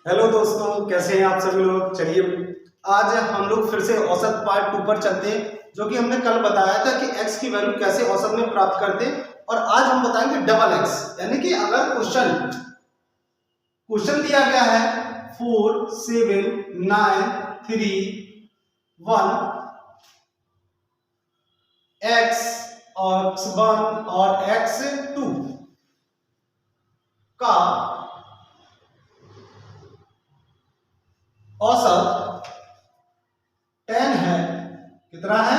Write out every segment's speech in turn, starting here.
Hello दोस्तों, कैसे हैं आप सभी लोग। चलिए आज हम लोग फिर से औसत पार्ट 2 पर चलते हैं, जो कि हमने कल बताया था कि x की वैल्यू कैसे औसत में प्राप्त करते हैं। और आज हम बताएंगे डबल x, यानी कि अगर क्वेश्चन दिया गया है 4 7 9 3 1 x1 और x2 का औसत 10 है। कितना है?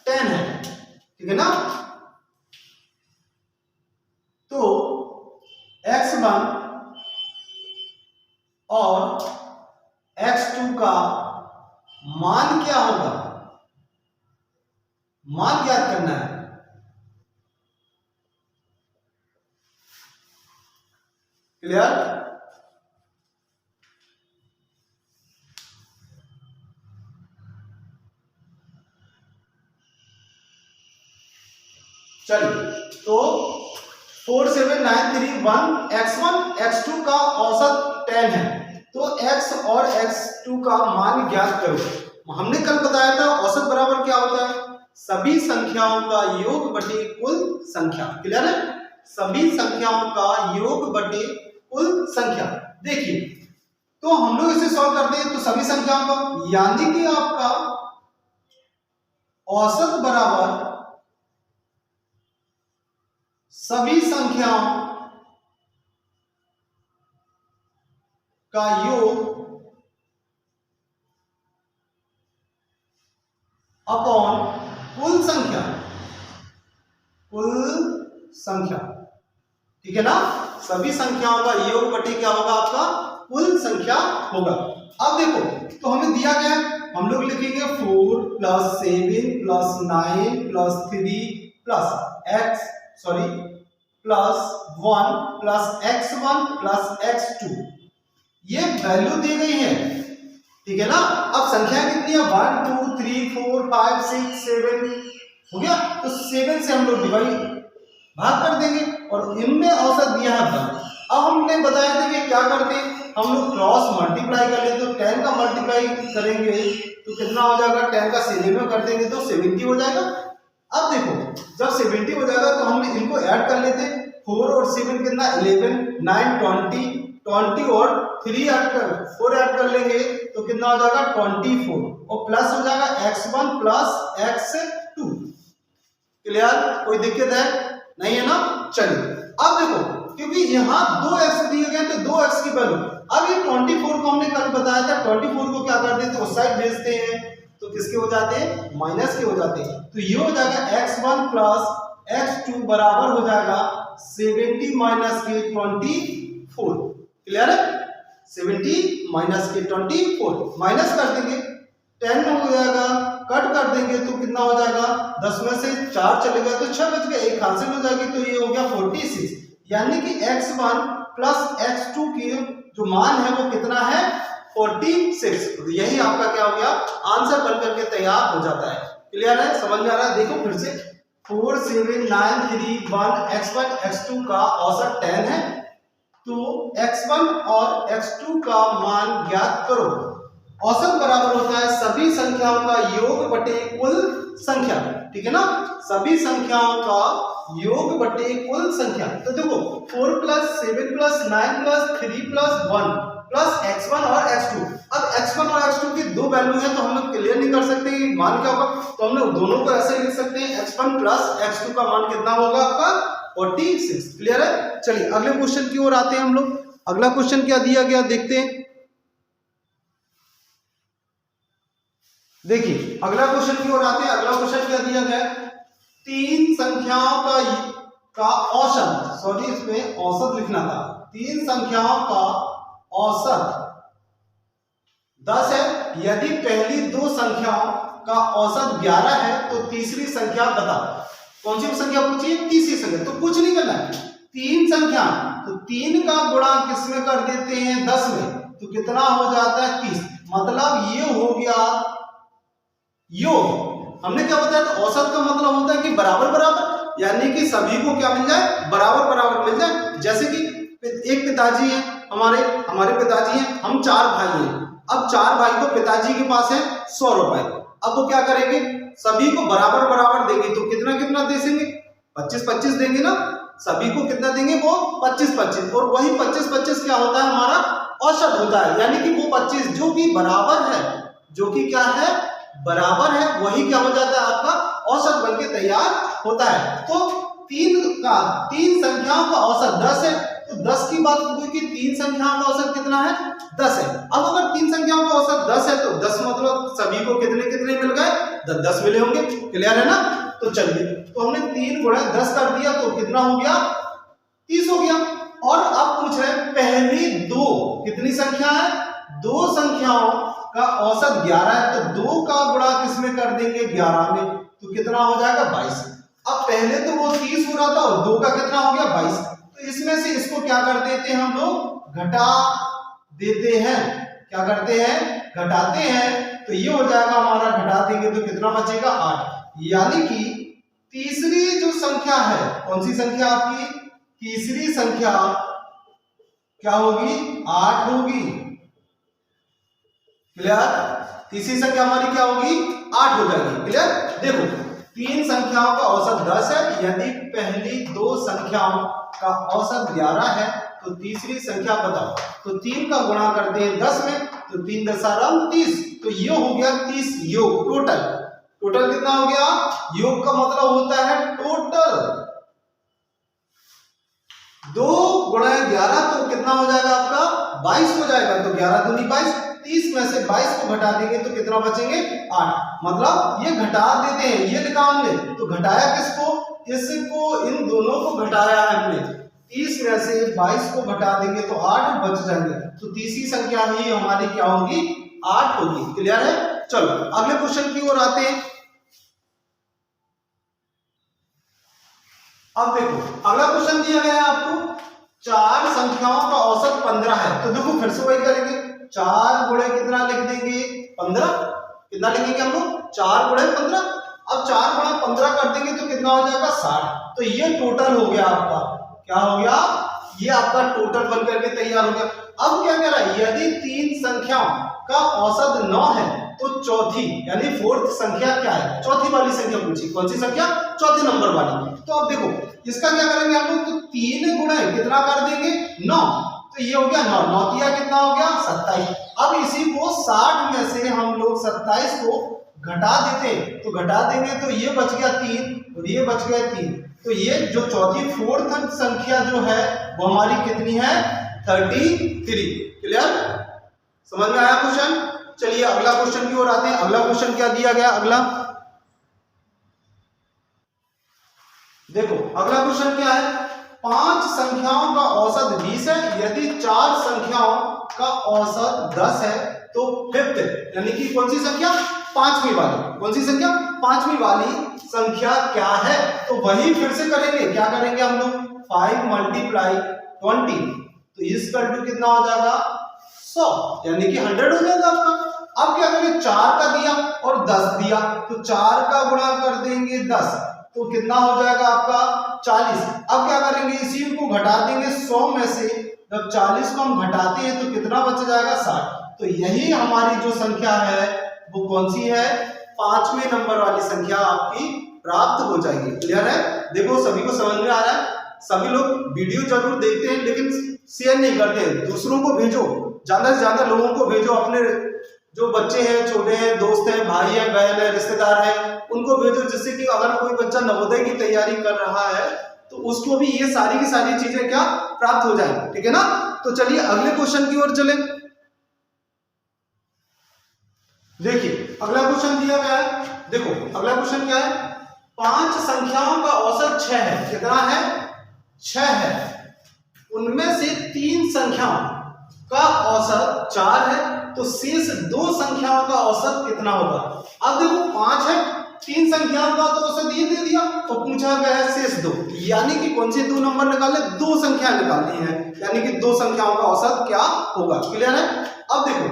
10 है, ठीक है ना। तो x1 और x2 का मान क्या होगा, मान ज्ञात करना है। क्लियर? चलिए, तो 4 7 9 3 1 x1 x2 का औसत 10 है, तो x और x2 का मान ज्ञात करो। हमने कल बताया था औसत बराबर क्या होता है, सभी संख्याओं का योग बटे कुल संख्या। क्लियर है? सभी संख्याओं का योग बटे कुल संख्या। देखिए, तो हम लोग इसे सॉल्व करते हैं, तो सभी संख्याओं का यानी कि आपका औसत बराबर सभी संख्याओं का योग अपॉन कुल संख्या, ठीक है ना। सभी संख्याओं का योग बटे क्या होगा, आपका कुल संख्या होगा। अब देखो, तो हमें दिया गया है, हम लोग लिखेंगे 4 + 7 + 9 + 3 +1 + x1 + x2, ये वैल्यू दी गई है, ठीक है ना। अब संख्या कितनी है, 1 2 3 4 5 6 7 हो गया। तो 7 से हम लोग भाग कर देंगे और इनमें औसत दिया है 1। अब हमने बताया था कि क्या करते हैं, हम लोग क्रॉस मल्टीप्लाई कर लेते, तो 10 का मल्टीप्लाई करेंगे तो कितना हो जाएगा, 10 का 7 में कर देंगे तो 70 हो जाएगा। अब देखो, जब 70 हो जाएगा तो हम इनको ऐड कर लेते, 4 और 7 कितना 11 9 20 और 3 ऐड कर 4 ऐड कर लेंगे तो कितना हो जाएगा 24 और प्लस हो जाएगा x1 + x2। क्लियर? कोई दिक्कत है? नहीं है ना। चलिए, अब देखो, क्योंकि यहाँ 2x दिए गए तो 2x की वैल्यू, अब ये 24 को हमने कल बताया था, 24 को क्या कर देते, उस साइड भेजते हैं तो किसके हो जाते हैं, माइनस के हो जाते हैं। तो ये हो जाएगा x1 + x2 बराबर हो जाएगा 70 - के 24। क्लियर है? 70 - के 24 माइनस कर देंगे, 10 हो जाएगा, कट कर देंगे तो कितना हो जाएगा, 10 में से 4 चले गए तो 6 बच गए, एक हासिल हो जाएगी, तो ये हो गया 46। यानी कि x1 + x2 की जो मान है वो कितना है, 46। तो यही आपका क्या हो गया, आंसर बन करके तैयार हो जाता है। क्लियर है? समझ में आ रहा है? देखो फिर से, 4 7 9 3 1 x1 x2 का औसत 10 है, तो x1 और x2 का मान ज्ञात करो। औसत बराबर होता है सभी संख्याओं का योग बटे कुल संख्या, ठीक है ना। सभी संख्याओं का योग बटे कुल संख्या। तो देखो, 4 + 7 + 9 + 3 + 1 + x1 और x2। अब x1 और x2 की दो वैल्यू है, तो हम लोग क्लियर नहीं कर सकते कि मान क्या होगा, तो हम लोग दोनों को ऐसे लिख सकते हैं, x1 + x2 का मान कितना होगा आपका, 46। क्लियर है? चलिए अगले क्वेश्चन की ओर आते हैं हम लोग। अगला क्वेश्चन क्या दिया गया देखते हैं। देखिए, अगला क्वेश्चन की ओर आते हैं। अगला क्वेश्चन क्या दिया गया, तीन संख्याओं का औसत, सॉरी इसमें औसत लिखना था, तीन संख्याओं का औसत 10 है। यदि पहली दो संख्याओं का औसत 11 है तो तीसरी संख्या बता। कौन सी संख्या पूछी है? तीसरी संख्या। तो कुछ नहीं करना है, तीन संख्या, तो 3 का गुणा किसमें कर देते हैं, 10 में, तो कितना हो जाता है 30। मतलब ये हो गया योग। हमने क्या बताया था, औसत का मतलब होता है कि बराबर बराबर, यानी कि सभी को क्या मिल जाए, बराबर बराबर मिल जाए। जैसे कि एक पिताजी हैं, हमारे हमारे पिताजी हैं, हम 4 भाई हैं। अब 4 भाई को पिताजी के पास है 100 रुपए। अब वो क्या करेंगे, सभी को बराबर बराबर देंगे, तो कितना कितना दे देंगे, 25-25 देंगे ना। सभी को कितना देंगे, वो 25-25, और वही 25-25 क्या होता है, हमारा औसत होता है। यानी कि वो 25 जो कि बराबर है, जो कि क्या है, बराबर है, वही क्या हो जाता है, आपका औसत बनके तैयार होता है। तो 3 संख्याओं का औसत 10 है, तो 10 की बात हुई कि 3 संख्याओं का औसत कितना है, 10 है। अब अगर 3 संख्याओं का औसत 10 है, तो 10 मतलब सभी को कितने कितने मिल गए, 10 मिले होंगे। क्लियर है ना। तो चलिए, तो हमने 3 गुणा 10 कर दिया, तो कितना हो गया, 30 हो गया। और अब पूछ रहे हैं पहली 2 कितनी संख्या है, 2 संख्याओं का औसत 11 है, तो 2 का गुणा किसमें कर देंगे, 11 में, तो कितना हो जाएगा, 22। अब पहले तो वो 30 हो रहा था और 2 का कितना हो गया, 22। तो इसमें से इसको क्या कर देते हैं, हम लोग घटा देते हैं। क्या करते हैं, घटाते हैं। तो ये हो जाएगा हमारा, घटा देंगे तो कितना बचेगा, 8। यानी कि तीसरी जो संख्या है, कौन सी संख्या आपकी, तीसरी संख्या क्या होगी, 8 होगी। क्लियर, तीसरी संख्या हमारी क्या होगी, 8 हो जाएगी। क्लियर। देखो 3 संख्याओं का औसत 10 है, यदि पहली 2 संख्याओं का औसत 11 है, तो तीसरी संख्या बताओ। तो 3 का गुणा करते हैं 10 में, तो 3 10 30, तो ये हो गया 30 योग टोटल। टोटल कितना हो गया, योग का मतलब होता है टोटल। 2 गुणा 11 तो कितना हो जाएगा आपका, 22 हो जाएगा। तो 11 दूनी 22, 30 में से 22 को घटा देंगे तो कितना बचेंगे, 8। मतलब ये घटा देते हैं, ये लिखा हमने, तो घटाया किसको, इसको, इन दोनों को घटाया है हमने। 30 में से 22 को घटा देंगे तो 8 बच जाएंगे। तो तीसरी संख्या ही हमारी क्या होगी, 8 होगी। क्लियर है। चलो अगले क्वेश्चन की ओर आते हैं। अब देखो अगला क्वेश्चन दिया गया है आपको, 4 संख्याओं का औसत 15 है। तो देखो फिर से वही करेंगे, 4 गुणे कितना लिख देंगे, 15। कितना लिखेंगे हम लोग, 4 गुणे 15। अब 4 गुणा 15 कर देंगे तो कितना हो जाएगा, 60। तो ये टोटल हो गया आपका, क्या हो गया, ये आपका टोटल बन करके तैयार हो गया। अब क्या कह रहा है, यदि 3 संख्याओं का औसत 9 है, तो चौथी यानी 4th संख्या क्या है, चौथी वाली संख्या पूछी। कौन सी संख्या, चौथे नंबर वाली। तो अब देखो इसका क्या करेंगे हम लोग, तो 3 गुणा कितना कर देंगे, 9। तो ये हो गया 9, 9 तिया कितना हो गया, 27। अब इसी को 60 में से हम लोग 27 को घटा देते हैं, तो घटा देंगे तो ये बच गया 3 और ये बच गया 3। तो ये जो चौथी 4th संख्या जो है वो हमारी कितनी है, 33। क्लियर, समझ में आया क्वेश्चन। चलिए अगला क्वेश्चन की ओर आते हैं। अगला क्वेश्चन क्या दिया गया, अगला देखो अगला क्वेश्चन क्या है, 5 संख्याओं का औसत 20 है, यदि 4 संख्याओं का औसत 10 है, तो 5th यानी कि कौन सी संख्या, 5वीं वाली। कौन सी संख्या, 5वीं वाली संख्या क्या है। तो वही फिर से करेंगे, क्या करेंगे हम लोग, 5 × 20, तो इसका टू कितना हो जाएगा, 100 यानी कि 100 हो जाएगा आपका। अब क्या करेंगे, 4 का दिया और 10 दिया, तो 4 का गुणा कर देंगे 10, तो कितना हो जाएगा आपका 40। अब क्या करेंगे, इसी को घटा देंगे 100 में से, जब 40 को हम घटाते हैं तो कितना बच जाएगा, 60। तो यही हमारी जो संख्या है वो कौन सी है, 5वें नंबर वाली संख्या आपकी प्राप्त हो जाएगी। क्लियर है। देखो सभी को समझ में आ रहा है, सभी लोग वीडियो जरूर देखते हैं लेकिन शेयर नहीं करते। दूसरों को भेजो, ज्यादा से ज्यादा लोगों को भेजो, अपने जो बच्चे हैं, छोटे हैं, दोस्त हैं, भाई है, बहन है, रिश्तेदार है, उनको भेजो, जिससे कि अगर कोई बच्चा नवोदय की तैयारी कर रहा है तो उसको भी ये सारी की सारी चीजें क्या प्राप्त हो जाए। ठीक है ना। तो चलिए अगले क्वेश्चन की ओर चले। देखिए अगला क्वेश्चन दिया गया है, देखो अगला क्वेश्चन क्या है, 5 संख्याओं का औसत 6 है। कितना है, 6 है। उनमें से 3 संख्याओं का औसत 4 है, तो शेष 2 संख्याओं का औसत कितना होगा। अब देखो 5 है, 3 संख्याओं का तो औसत ये दे दिया, तो पूछा गया है शेष 2, यानी कि कौन से 2 नंबर निकालने, 2 संख्या निकालनी है, यानी कि 2 संख्याओं का औसत क्या होगा। क्लियर है। अब देखो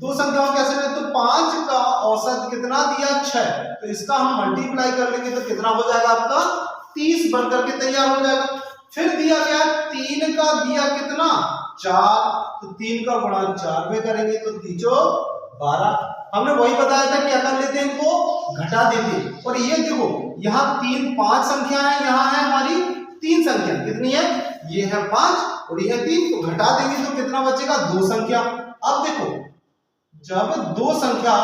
2 संख्याओं कैसे है, तो 5 का औसत कितना दिया, 6, तो इसका हम मल्टीप्लाई कर लेंगे तो कितना हो जाएगा आपका 30 बनकर के तैयार हो जाएगा। फिर दिया गया 3 का दिया कितना 4, तो 3 का गुणा 4 में करेंगे तो 3 12। हमने वही बताया था कि क्या कर लेते हैं, इनको घटा देते हैं। और ये देखो यहाँ 3 5 संख्या है, यहाँ है हमारी 3 संख्या, कितनी है, ये है 5 और ये है 3, तो घटा देंगे तो कितना बचेगा, 2 संख्या। अब देखो जब 2 संख्या,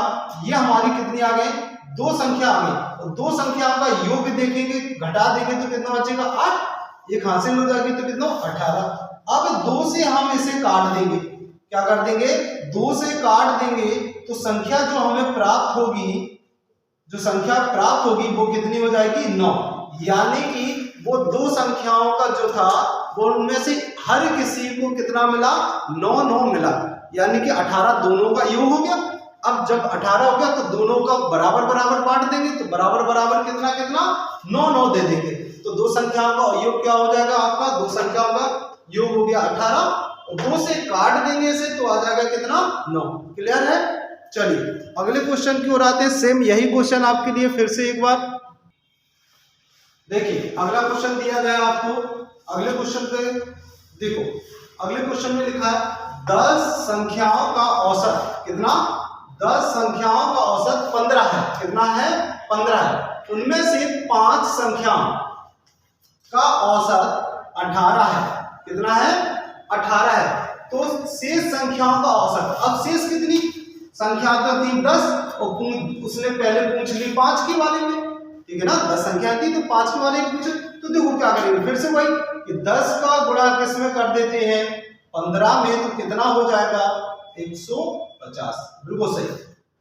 ये हमारी कितनी आ गई, 2 संख्या आ गई, और 2 संख्याओं का योग देखेंगे, घटा देंगे तो कितना बचेगा, 8, एक हासिल हो जाएगी तो कितना 18। अब 2 से हम इसे काट देंगे, क्या कर देंगे, 2 से काट देंगे तो संख्या जो हमें प्राप्त होगी, जो संख्या प्राप्त होगी वो कितनी हो जाएगी, 9। यानी कि वो 2 संख्याओं का जो था वो उनमें से हर किसी को कितना मिला, 9 9 मिला, यानी कि 18 दोनों का योग हो गया। अब जब 18 हो गया तो दोनों का बराबर बराबर बांट देंगे, तो बराबर बराबर कितना कितना 9 9 दे देंगे, तो 2 संख्याओं का योग क्या हो जाएगा आपका, 2 संख्याओं का योग हो गया 18, और 2 से काट देंगे इसे तो आ जाएगा कितना, 9। क्लियर है। चलिए अगले क्वेश्चन की ओर आते हैं। सेम यही क्वेश्चन आपके लिए फिर से एक बार देखिए। अगला क्वेश्चन दिया गया आपको, अगले क्वेश्चन पे देखो, अगले क्वेश्चन में लिखा है 10 संख्याओं का औसत कितना, 10 संख्याओं का औसत 15 है, कितना है, 15 है। उनमें से 5 संख्याओं का औसत 18 है, कितना है, 18 है। तो शेष संख्याओं का औसत, अब शेष कितनी संख्या तो थी 10, और उसने पहले पूछ ली 5 के बारे में, ठीक है ना, 10 संख्या थी तो 5 के बारे में पूछे, तो देखो क्या करेंगे, फिर से वही कि 10 का गुणा किस में कर देते हैं, 15 में, तो कितना हो जाएगा, 150, बिल्कुल सही।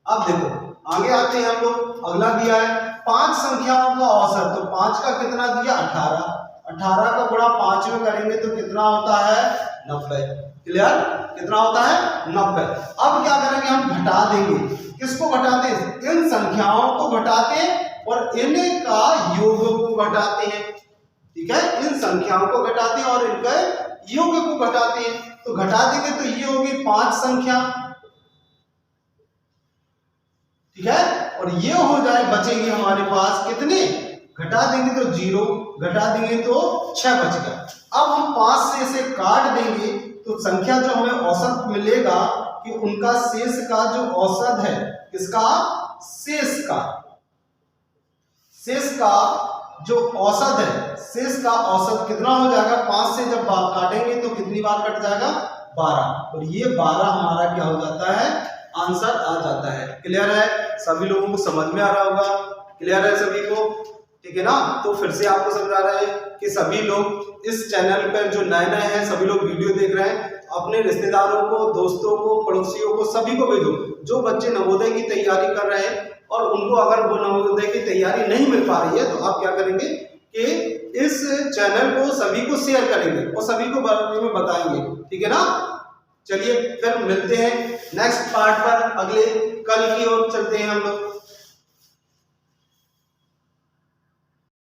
अब देखो आगे आते हैं हम लोग, अगला दिया है 5 संख्याओं का औसत, तो 5 का कितना दिया, 18, 18 का गुणा 5 में करेंगे तो कितना होता है, 90। क्लियर, कितना होता है, 90। अब क्या करेंगे, हम घटा देंगे, किसको घटाते हैं, इन संख्याओं को घटाते हैं और इनका योग को घटाते हैं, ठीक है, इन संख्याओं को घटाते हैं और इनका योग को घटाते हैं। तो घटा देंगे तो ये होगी 5 संख्या, ठीक है, और ये हो जाए, बचेंगे हमारे पास कितने, घटा देंगे तो 0, घटा देंगे तो 6 बच गया। अब हम 5 से इसे काट देंगे तो संख्या जो हमें औसत मिलेगा कि उनका शेष का जो औसत है, किसका, शेष का, शेष का जो औसत है, शेष का औसत कितना हो जाएगा, 5 से जब काटेंगे तो कितनी बार कट जाएगा, 12, और ये 12 हमारा क्या हो जाता है, आंसर आ जाता है। क्लियर है, सभी लोगों को समझ में आ रहा होगा, क्लियर है सभी को, ठीक है ना। तो फिर से आपको समझा रहा है कि सभी लोग इस चैनल पर जो नए नए हैं, सभी लोग वीडियो देख रहे हैं, अपने रिश्तेदारों को, दोस्तों को, पड़ोसियों को, सभी को भेजो जो बच्चे नवोदय की तैयारी कर रहे हैं और उनको अगर वो नवोदय की तैयारी नहीं मिल पा रही है तो आप क्या करेंगे कि इस चैनल को सभी को शेयर करेंगे और सभी को बारे में बताएंगे, ठीक है ना। चलिए फिर मिलते हैं नेक्स्ट पार्ट पर, अगले कल की ओर चलते हैं हम लोग।